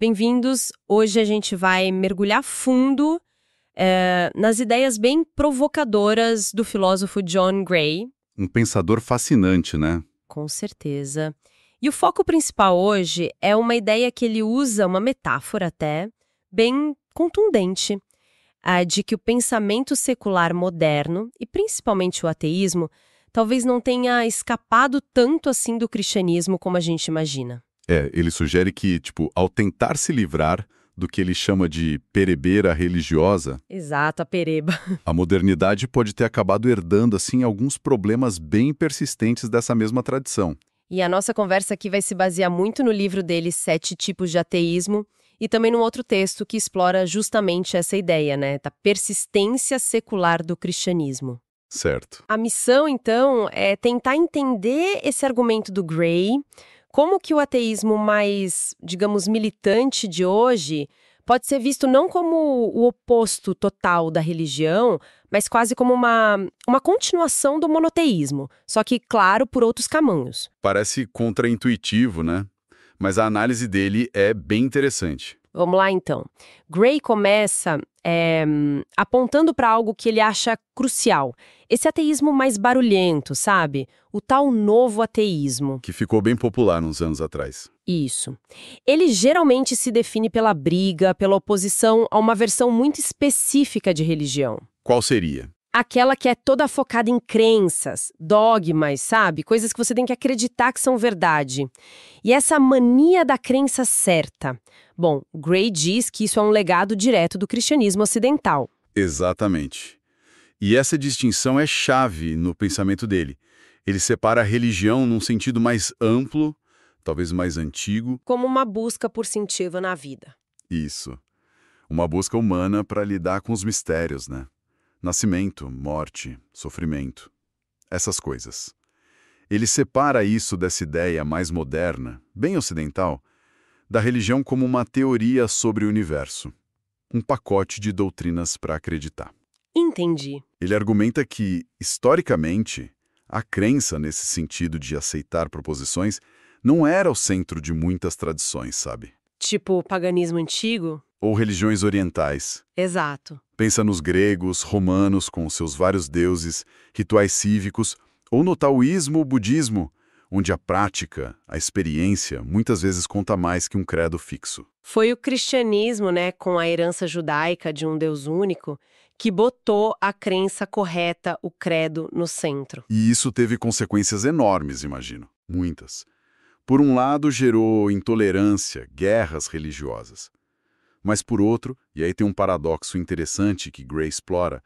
bem-vindos. Hoje a gente vai mergulhar fundo nas ideias bem provocadoras do filósofo John Gray. Um pensador fascinante, né? Com certeza. E o foco principal hoje é uma ideia que ele usa, uma metáfora até, bem contundente, a de que o pensamento secular moderno, e principalmente o ateísmo, talvez não tenha escapado tanto assim do cristianismo como a gente imagina. Ele sugere que, ao tentar se livrar do que ele chama de perebeira religiosa... Exato, a pereba. A modernidade pode ter acabado herdando, assim, alguns problemas bem persistentes dessa mesma tradição. E a nossa conversa aqui vai se basear muito no livro dele, 7 Tipos de Ateísmo, e também num outro texto que explora justamente essa ideia, né, da persistência secular do cristianismo. Certo. A missão, então, é tentar entender esse argumento do Gray, como que o ateísmo mais, digamos, militante de hoje pode ser visto não como o oposto total da religião, mas quase como uma continuação do monoteísmo, só que, claro, por outros caminhos. Parece contraintuitivo, né? Mas a análise dele é bem interessante. Vamos lá, então. Gray começa apontando para algo que ele acha crucial. Esse ateísmo mais barulhento, sabe? O tal novo ateísmo. Que ficou bem popular uns anos atrás. Isso. Ele geralmente se define pela briga, pela oposição a uma versão muito específica de religião. Qual seria? Aquela que é toda focada em crenças, dogmas, sabe? Coisas que você tem que acreditar que são verdade. E essa mania da crença certa. Bom, Gray diz que isso é um legado direto do cristianismo ocidental. Exatamente. E essa distinção é chave no pensamento dele. Ele separa a religião num sentido mais amplo, talvez mais antigo. Como uma busca por sentido na vida. Isso. Uma busca humana para lidar com os mistérios, né? Nascimento, morte, sofrimento. Essas coisas. Ele separa isso dessa ideia mais moderna, bem ocidental, da religião como uma teoria sobre o universo. Um pacote de doutrinas para acreditar. Entendi. Ele argumenta que, historicamente, a crença nesse sentido de aceitar proposições não era o centro de muitas tradições, sabe? Tipo paganismo antigo? Ou religiões orientais. Exato. Pensa nos gregos, romanos, com seus vários deuses, rituais cívicos, ou no taoísmo ou budismo, onde a prática, a experiência, muitas vezes conta mais que um credo fixo. Foi o cristianismo, né, com a herança judaica de um Deus único, que botou a crença correta, o credo, no centro. E isso teve consequências enormes, imagino. Muitas. Por um lado, gerou intolerância, guerras religiosas. Mas por outro, e aí tem um paradoxo interessante que Gray explora,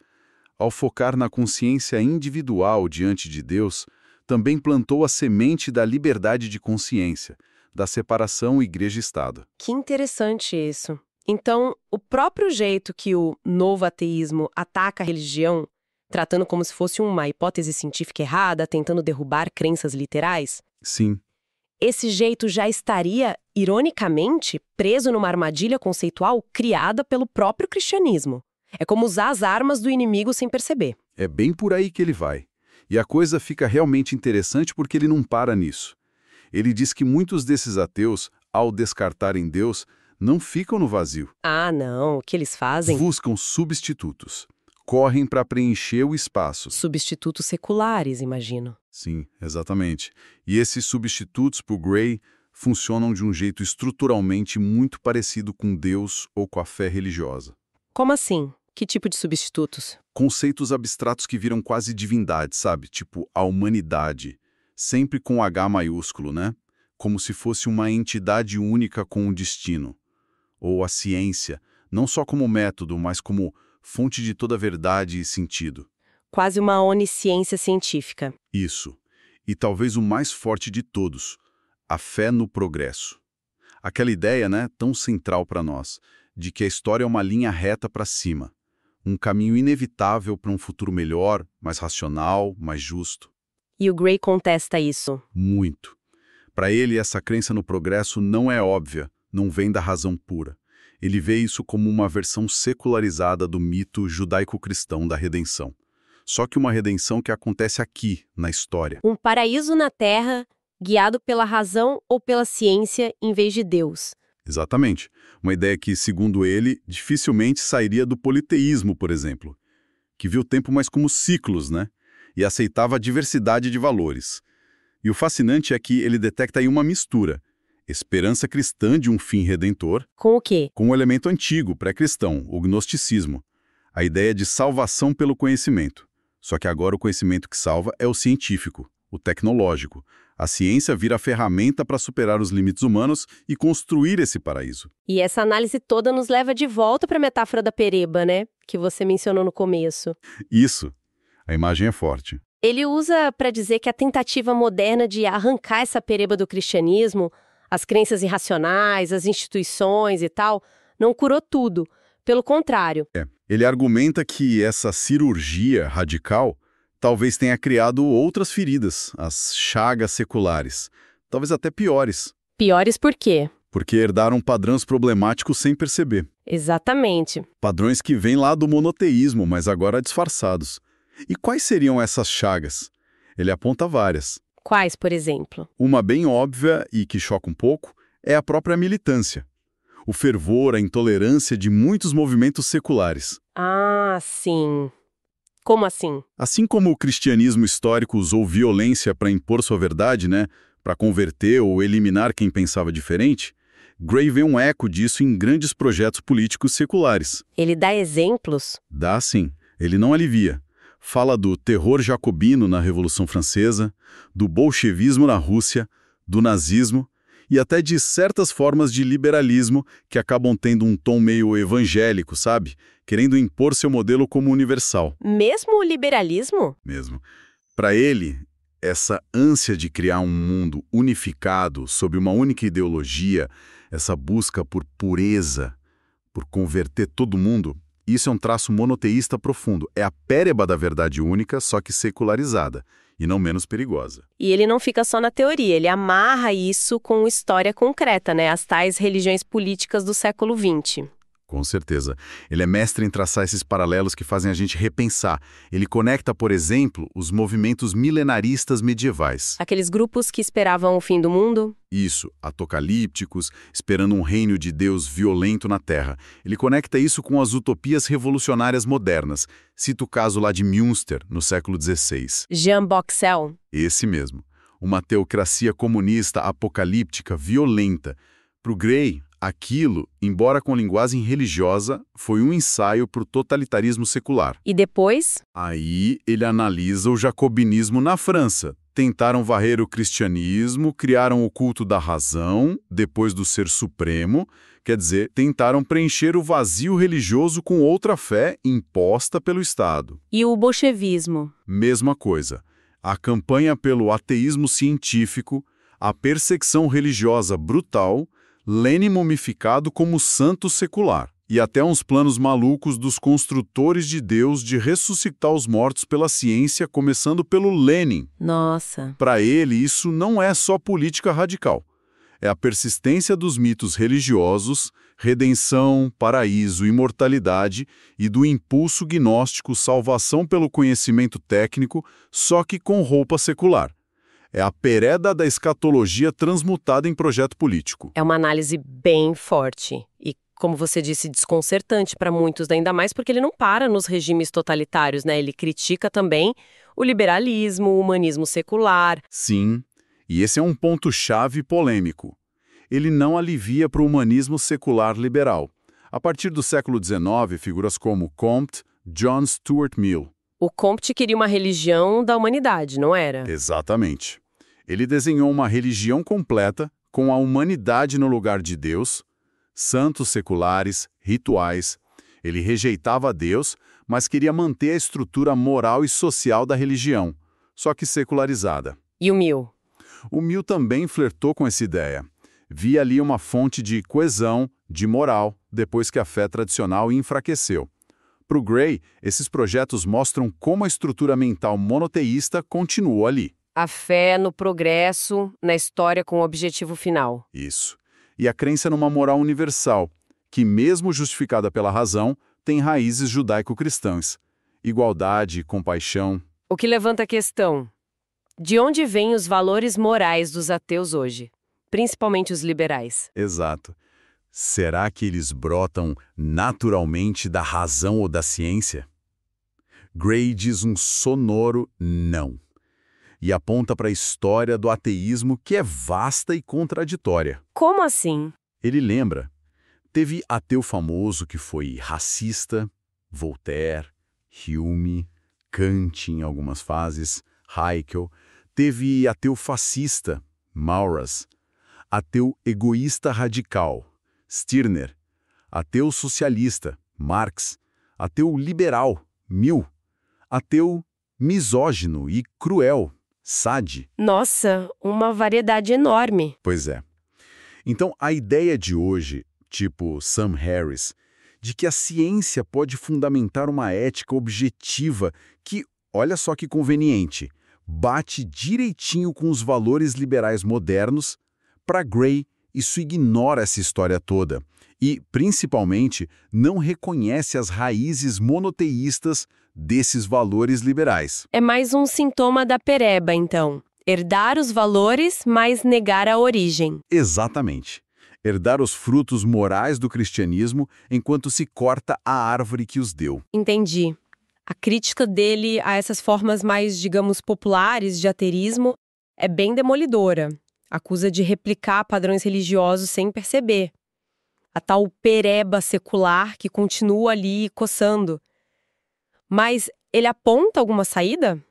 ao focar na consciência individual diante de Deus, também plantou a semente da liberdade de consciência, da separação igreja-estado. Que interessante isso. Então, o próprio jeito que o novo ateísmo ataca a religião, tratando como se fosse uma hipótese científica errada, tentando derrubar crenças literais, Sim. esse jeito já estaria, ironicamente, preso numa armadilha conceitual criada pelo próprio cristianismo. É como usar as armas do inimigo sem perceber. É bem por aí que ele vai. E a coisa fica realmente interessante porque ele não para nisso. Ele diz que muitos desses ateus, ao descartarem Deus, não ficam no vazio. Ah, não. O que eles fazem? Buscam substitutos. Correm para preencher o espaço. Substitutos seculares, imagino. Sim, exatamente. E esses substitutos, por Gray, funcionam de um jeito estruturalmente muito parecido com Deus ou com a fé religiosa. Como assim? Que tipo de substitutos? Conceitos abstratos que viram quase divindade, sabe? Tipo a humanidade, sempre com H maiúsculo, né? Como se fosse uma entidade única com um destino. Ou a ciência, não só como método, mas como fonte de toda verdade e sentido. Quase uma onisciência científica. Isso. E talvez o mais forte de todos, a fé no progresso. Aquela ideia, né, tão central para nós, de que a história é uma linha reta para cima. Um caminho inevitável para um futuro melhor, mais racional, mais justo. E o Gray contesta isso. Muito. Para ele, essa crença no progresso não é óbvia, não vem da razão pura. Ele vê isso como uma versão secularizada do mito judaico-cristão da redenção. Só que uma redenção que acontece aqui, na história. Um paraíso na Terra, guiado pela razão ou pela ciência em vez de Deus. Exatamente. Uma ideia que, segundo ele, dificilmente sairia do politeísmo, por exemplo, que viu o tempo mais como ciclos, né? E aceitava a diversidade de valores. E o fascinante é que ele detecta aí uma mistura. Esperança cristã de um fim redentor Com o quê? com um elemento antigo, pré-cristão, o gnosticismo. A ideia de salvação pelo conhecimento. Só que agora o conhecimento que salva é o científico, o tecnológico. A ciência vira a ferramenta para superar os limites humanos e construir esse paraíso. E essa análise toda nos leva de volta para a metáfora da pereba, né? Que você mencionou no começo. Isso. A imagem é forte. Ele usa para dizer que a tentativa moderna de arrancar essa pereba do cristianismo, as crenças irracionais, as instituições e tal, não curou tudo. Pelo contrário. Ele argumenta que essa cirurgia radical talvez tenha criado outras feridas, as chagas seculares, talvez até piores, Piores por quê? porque herdaram padrões problemáticos sem perceber. Exatamente. Padrões que vêm lá do monoteísmo, mas agora disfarçados. E quais seriam essas chagas? Ele aponta várias. Quais, por exemplo? Uma bem óbvia e que choca um pouco é a própria militância. O fervor, a intolerância de muitos movimentos seculares. Ah, sim. Como assim? Assim como o cristianismo histórico usou violência para impor sua verdade, né, para converter ou eliminar quem pensava diferente, Gray vê um eco disso em grandes projetos políticos seculares. Ele dá exemplos? Dá sim, ele não alivia. Fala do terror jacobino na Revolução Francesa, do bolchevismo na Rússia, do nazismo e até de certas formas de liberalismo que acabam tendo um tom meio evangélico, sabe? Querendo impor seu modelo como universal. Mesmo o liberalismo? Mesmo. Para ele, essa ânsia de criar um mundo unificado sob uma única ideologia, essa busca por pureza, por converter todo mundo, isso é um traço monoteísta profundo. É a péreba da verdade única, só que secularizada, e não menos perigosa. E ele não fica só na teoria, ele amarra isso com história concreta, né? As tais religiões políticas do século XX. Com certeza. Ele é mestre em traçar esses paralelos que fazem a gente repensar. Ele conecta, por exemplo, os movimentos milenaristas medievais. Aqueles grupos que esperavam o fim do mundo? Isso, apocalípticos, esperando um reino de Deus violento na Terra. Ele conecta isso com as utopias revolucionárias modernas. Cita o caso lá de Münster, no século XVI. Jean Boxel. Esse mesmo. Uma teocracia comunista apocalíptica violenta. Para o Gray, aquilo, embora com linguagem religiosa, foi um ensaio para o totalitarismo secular. E depois? Aí ele analisa o jacobinismo na França. Tentaram varrer o cristianismo, criaram o culto da razão, depois do ser supremo, quer dizer, tentaram preencher o vazio religioso com outra fé imposta pelo Estado. E o bolchevismo? Mesma coisa. A campanha pelo ateísmo científico, a perseguição religiosa brutal, Lenin mumificado como santo secular, e até uns planos malucos dos construtores de Deus de ressuscitar os mortos pela ciência, começando pelo Lenin. Nossa. Para ele, isso não é só política radical. É a persistência dos mitos religiosos, redenção, paraíso, imortalidade e do impulso gnóstico salvação pelo conhecimento técnico, só que com roupa secular. É a pereda da escatologia transmutada em projeto político. É uma análise bem forte e, como você disse, desconcertante para muitos, ainda mais porque ele não para nos regimes totalitários, né? Ele critica também o liberalismo, o humanismo secular. Sim, e esse é um ponto-chave polêmico. Ele não alivia para o humanismo secular liberal. A partir do século XIX, figuras como Comte, John Stuart Mill. O Comte queria uma religião da humanidade, não era? Exatamente. Ele desenhou uma religião completa, com a humanidade no lugar de Deus, santos seculares, rituais. Ele rejeitava Deus, mas queria manter a estrutura moral e social da religião, só que secularizada. E o Mill? O Mill também flertou com essa ideia. Via ali uma fonte de coesão, de moral, depois que a fé tradicional enfraqueceu. Para o Gray, esses projetos mostram como a estrutura mental monoteísta continuou ali. A fé no progresso, na história com o objetivo final. Isso. E a crença numa moral universal, que mesmo justificada pela razão, tem raízes judaico-cristãs. Igualdade, compaixão. O que levanta a questão: de onde vêm os valores morais dos ateus hoje? Principalmente os liberais. Exato. Será que eles brotam naturalmente da razão ou da ciência? Gray diz um sonoro não, e aponta para a história do ateísmo que é vasta e contraditória. Como assim? Ele lembra, teve ateu famoso que foi racista, Voltaire, Hume, Kant em algumas fases, Haeckel, teve ateu fascista, Maurras, ateu egoísta radical, Stirner, ateu socialista, Marx, ateu liberal, Mill, ateu misógino e cruel, Sade. Nossa, uma variedade enorme. Pois é. Então, a ideia de hoje, tipo Sam Harris, de que a ciência pode fundamentar uma ética objetiva que, olha só que conveniente, bate direitinho com os valores liberais modernos, para Gray, isso ignora essa história toda e, principalmente, não reconhece as raízes monoteístas desses valores liberais. É mais um sintoma da pereba, então. Herdar os valores, mas negar a origem. Exatamente. Herdar os frutos morais do cristianismo enquanto se corta a árvore que os deu. Entendi. A crítica dele a essas formas mais, digamos, populares de ateísmo é bem demolidora. Acusa de replicar padrões religiosos sem perceber. A tal pereba secular que continua ali coçando. Mas ele aponta alguma saída?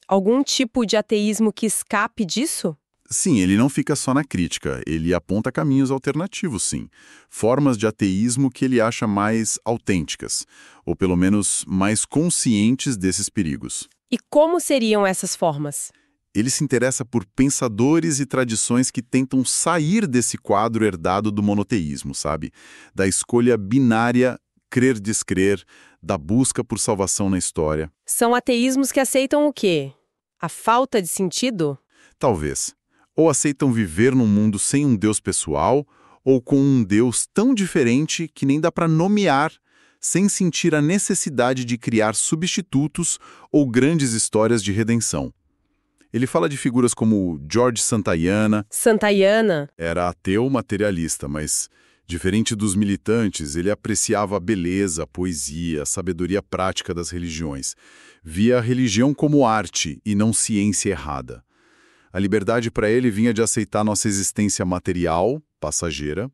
Algum tipo de ateísmo que escape disso? Sim, ele não fica só na crítica, ele aponta caminhos alternativos, sim. Formas de ateísmo que ele acha mais autênticas, ou pelo menos mais conscientes desses perigos. E como seriam essas formas? Ele se interessa por pensadores e tradições que tentam sair desse quadro herdado do monoteísmo, sabe? Da escolha binária, crer-descrer, da busca por salvação na história. São ateísmos que aceitam o quê? A falta de sentido? Talvez. Ou aceitam viver num mundo sem um Deus pessoal, ou com um Deus tão diferente que nem dá para nomear, sem sentir a necessidade de criar substitutos ou grandes histórias de redenção. Ele fala de figuras como George Santayana. Santayana? Era ateu materialista, mas, diferente dos militantes, ele apreciava a beleza, a poesia, a sabedoria prática das religiões. Via a religião como arte e não ciência errada. A liberdade para ele vinha de aceitar nossa existência material, passageira,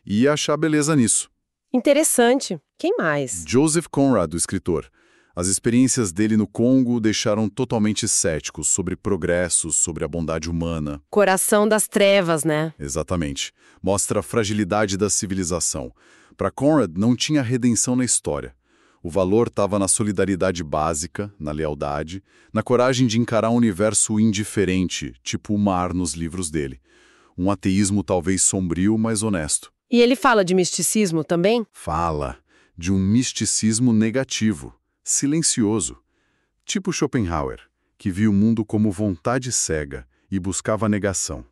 e achar beleza nisso. Interessante. Quem mais? Joseph Conrad, o escritor. As experiências dele no Congo o deixaram totalmente céticos sobre progressos, sobre a bondade humana. Coração das trevas, né? Exatamente. Mostra a fragilidade da civilização. Para Conrad, não tinha redenção na história. O valor estava na solidariedade básica, na lealdade, na coragem de encarar um universo indiferente, tipo o mar nos livros dele. Um ateísmo talvez sombrio, mas honesto. E ele fala de misticismo também? Fala de um misticismo negativo, silencioso. Tipo Schopenhauer, que viu o mundo como vontade cega e buscava a negação.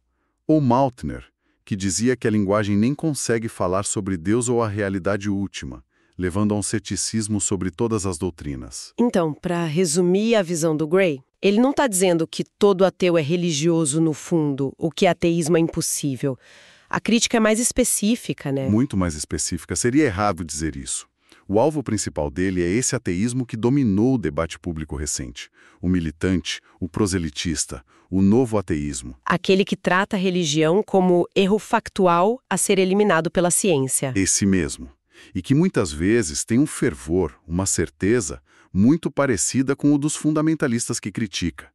Ou Mautner, que dizia que a linguagem nem consegue falar sobre Deus ou a realidade última, levando a um ceticismo sobre todas as doutrinas. Então, para resumir a visão do Gray, ele não está dizendo que todo ateu é religioso no fundo, ou que ateísmo é impossível. A crítica é mais específica, né? Muito mais específica. Seria errado dizer isso. O alvo principal dele é esse ateísmo que dominou o debate público recente. O militante, o proselitista, o novo ateísmo. Aquele que trata a religião como erro factual a ser eliminado pela ciência. Esse mesmo. E que muitas vezes tem um fervor, uma certeza, muito parecida com o dos fundamentalistas que critica.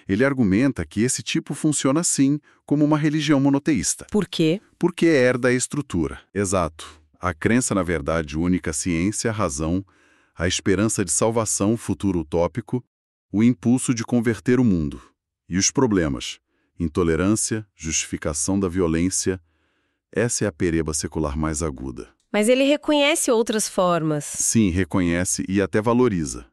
Ele argumenta que esse tipo funciona assim, como uma religião monoteísta. Por quê? Porque herda a estrutura. Exato. A crença na verdade única, a ciência, a razão, a esperança de salvação, futuro utópico, o impulso de converter o mundo. E os problemas? Intolerância, justificação da violência. Essa é a pereba secular mais aguda. Mas ele reconhece outras formas. Sim, reconhece e até valoriza.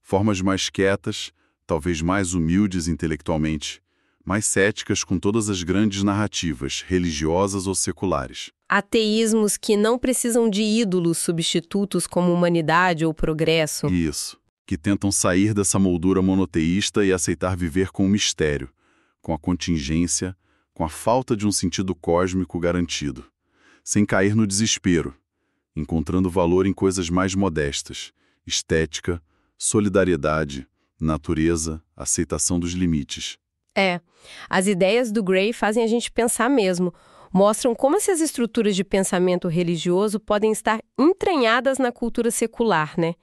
Formas mais quietas, talvez mais humildes intelectualmente, mais céticas com todas as grandes narrativas, religiosas ou seculares. Ateísmos que não precisam de ídolos substitutos como humanidade ou progresso. Isso, que tentam sair dessa moldura monoteísta e aceitar viver com o mistério, com a contingência, com a falta de um sentido cósmico garantido. sem cair no desespero, encontrando valor em coisas mais modestas, estética, solidariedade, natureza, aceitação dos limites. As ideias do Gray fazem a gente pensar mesmo, mostram como essas estruturas de pensamento religioso podem estar entranhadas na cultura secular, né?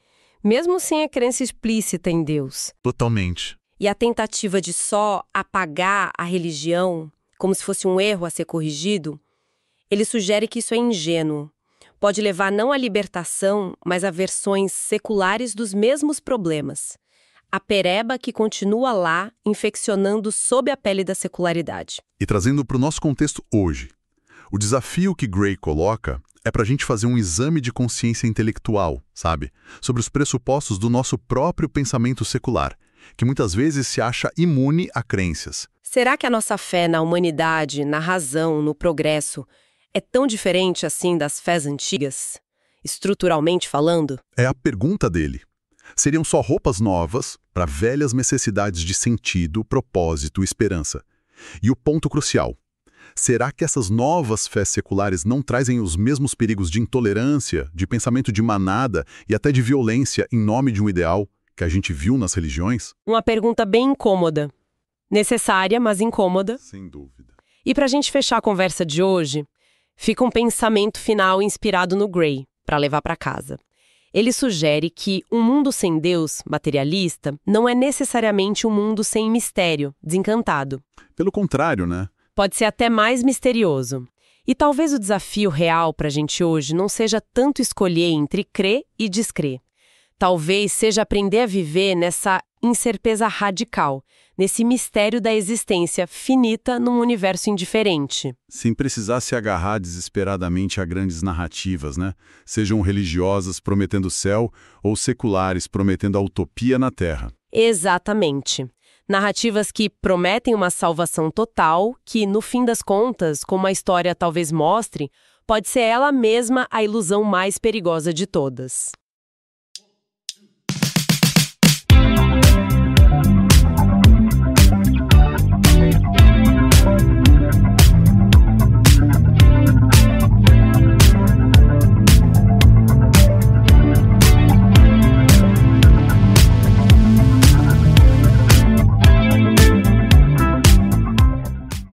Mesmo sem a crença explícita em Deus. Totalmente. E a tentativa de só apagar a religião, como se fosse um erro a ser corrigido, ele sugere que isso é ingênuo. Pode levar não à libertação, mas a versões seculares dos mesmos problemas. A pereba que continua lá, infeccionando sob a pele da secularidade. E trazendo para o nosso contexto hoje, o desafio que Gray coloca é para a gente fazer um exame de consciência intelectual, sabe? Sobre os pressupostos do nosso próprio pensamento secular, que muitas vezes se acha imune a crenças. Será que a nossa fé na humanidade, na razão, no progresso, é tão diferente assim das fés antigas, estruturalmente falando? É a pergunta dele. Seriam só roupas novas para velhas necessidades de sentido, propósito e esperança. E o ponto crucial: será que essas novas fés seculares não trazem os mesmos perigos de intolerância, de pensamento de manada e até de violência em nome de um ideal que a gente viu nas religiões? Uma pergunta bem incômoda. Necessária, mas incômoda. Sem dúvida. E para a gente fechar a conversa de hoje, fica um pensamento final inspirado no Gray, para levar para casa. Ele sugere que um mundo sem Deus, materialista, não é necessariamente um mundo sem mistério, desencantado. Pelo contrário, né? Pode ser até mais misterioso. E talvez o desafio real para a gente hoje não seja tanto escolher entre crer e descrer. Talvez seja aprender a viver nessa incerteza radical, nesse mistério da existência finita num universo indiferente. Sem precisar se agarrar desesperadamente a grandes narrativas, né? Sejam religiosas prometendo o céu ou seculares prometendo a utopia na Terra. Exatamente. Narrativas que prometem uma salvação total, que, no fim das contas, como a história talvez mostre, pode ser ela mesma a ilusão mais perigosa de todas.